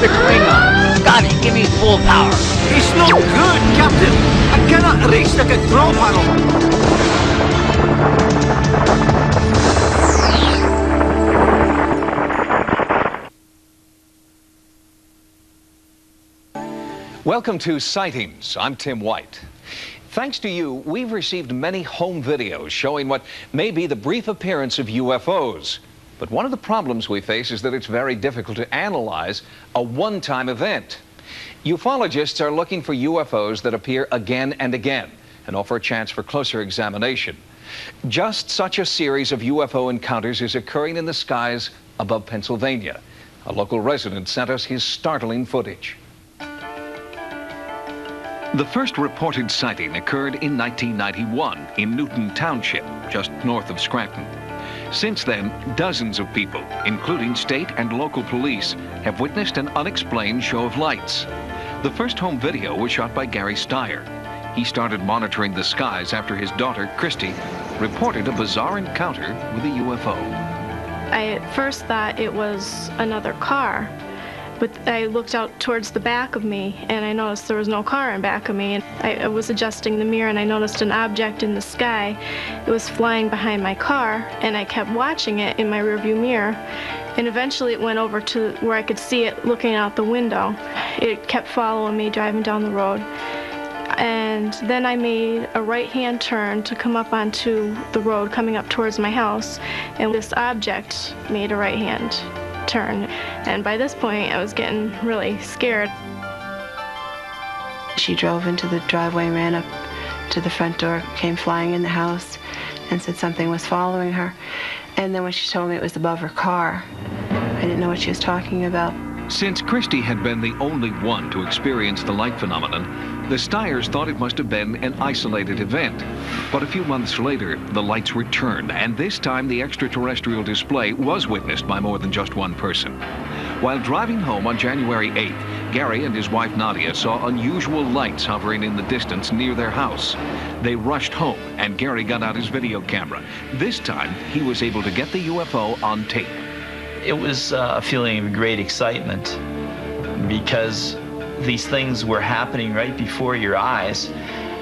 The Klingon! Scotty, give me full power! It's no good, Captain! I cannot reach the control panel! Welcome to Sightings. I'm Tim White. Thanks to you, we've received many home videos showing what may be the brief appearance of UFOs. But one of the problems we face is that it's very difficult to analyze a one-time event. Ufologists are looking for UFOs that appear again and again and offer a chance for closer examination. Just such a series of UFO encounters is occurring in the skies above Pennsylvania. A local resident sent us his startling footage. The first reported sighting occurred in 1991 in Newton Township, just north of Scranton. Since then, dozens of people, including state and local police, have witnessed an unexplained show of lights. The first home video was shot by Gary Steyer. He started monitoring the skies after his daughter, Christy, reported a bizarre encounter with a UFO. I at first thought it was another car. But I looked out towards the back of me, and I noticed there was no car in back of me. And I was adjusting the mirror, and I noticed an object in the sky. It was flying behind my car, and I kept watching it in my rearview mirror. And eventually it went over to where I could see it looking out the window. It kept following me, driving down the road. And then I made a right-hand turn to come up onto the road, coming up towards my house. And this object made a right-hand turn, and by this point I was getting really scared. She drove into the driveway, ran up to the front door, came flying in the house, and said something was following her. And then when she told me it was above her car, I didn't know what she was talking about. Since Christy had been the only one to experience the light phenomenon, the Steyers thought it must have been an isolated event. But a few months later, the lights returned, and this time the extraterrestrial display was witnessed by more than just one person. While driving home on January 8th, Gary and his wife Nadia saw unusual lights hovering in the distance near their house. They rushed home, and Gary got out his video camera. This time, he was able to get the UFO on tape. It was a feeling of great excitement because these things were happening right before your eyes.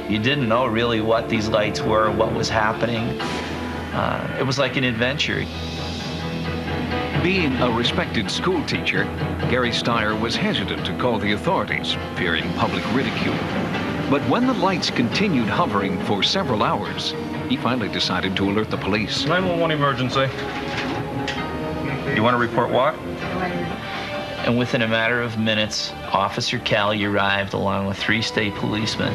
You didn't know really what these lights were, what was happening. It was like an adventure. Being a respected school teacher, Gary Steyer was hesitant to call the authorities, fearing public ridicule. But when the lights continued hovering for several hours, he finally decided to alert the police. 911 emergency. You want to report what? And within a matter of minutes, Officer Callie arrived along with 3 state policemen.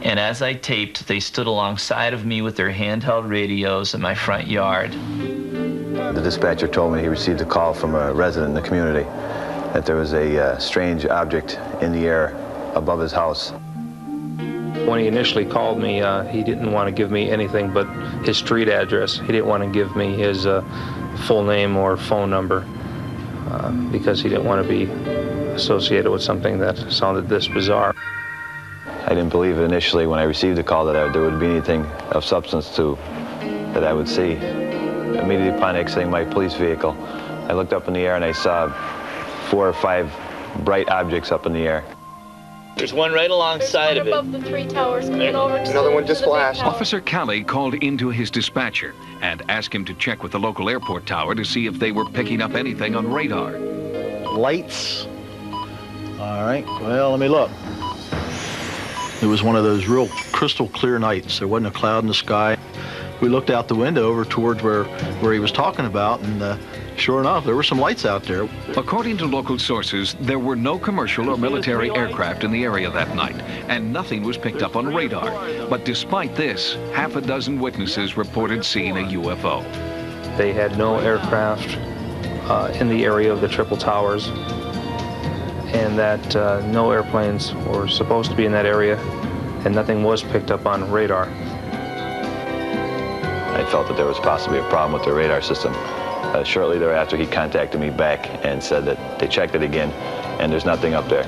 And as I taped, they stood alongside of me with their handheld radios in my front yard. The dispatcher told me he received a call from a resident in the community that there was a strange object in the air above his house. When he initially called me, he didn't want to give me anything but his street address. He didn't want to give me his full name or phone number because he didn't want to be associated with something that sounded this bizarre. I didn't believe it initially when I received the call that there would be anything of substance to that I would see. Immediately upon exiting my police vehicle, I looked up in the air and I saw 4 or 5 bright objects up in the air. There's one right alongside of it. Above the 3 towers, coming over to another one just flashed. Officer Callie called into his dispatcher and asked him to check with the local airport tower to see if they were picking up anything on radar. Lights. All right, well, let me look. It was one of those real crystal clear nights. There wasn't a cloud in the sky. We looked out the window over towards where he was talking about, and sure enough, there were some lights out there. According to local sources, there were no commercial or military aircraft in the area that night, and nothing was picked up on radar. But despite this, half a dozen witnesses reported seeing a UFO. They had no aircraft in the area of the Triple Towers, and that no airplanes were supposed to be in that area, and nothing was picked up on radar. I felt that there was possibly a problem with the radar system. Shortly thereafter, he contacted me back and said that they checked it again, and there's nothing up there.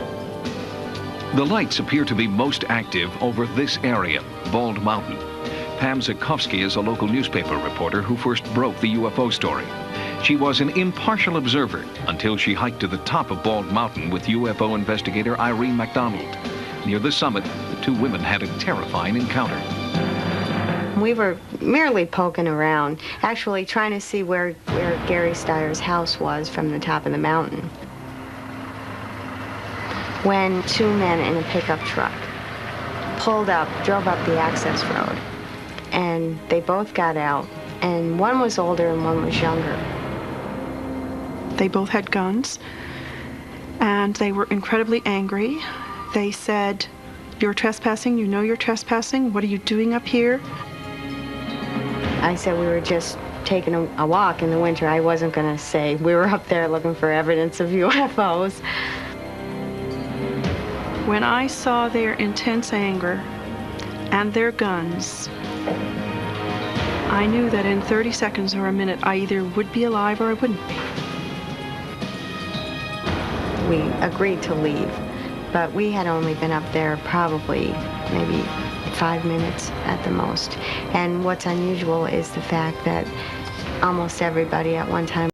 The lights appear to be most active over this area, Bald Mountain. Pam Zakowski is a local newspaper reporter who first broke the UFO story. She was an impartial observer until she hiked to the top of Bald Mountain with UFO investigator Irene MacDonald. Near the summit, the two women had a terrifying encounter. We were merely poking around, actually trying to see where Gary Steyer's house was from the top of the mountain, when two men in a pickup truck pulled up, drove up the access road, and they both got out, and one was older and one was younger. They both had guns, and they were incredibly angry. They said, "You're trespassing, you know you're trespassing, what are you doing up here?" I said we were just taking a walk in the winter. I wasn't going to say we were up there looking for evidence of UFOs. When I saw their intense anger and their guns, I knew that in 30 seconds or a minute, I either would be alive or I wouldn't be. We agreed to leave, but we had only been up there probably maybe 5 minutes at the most. And what's unusual is the fact that almost everybody at one time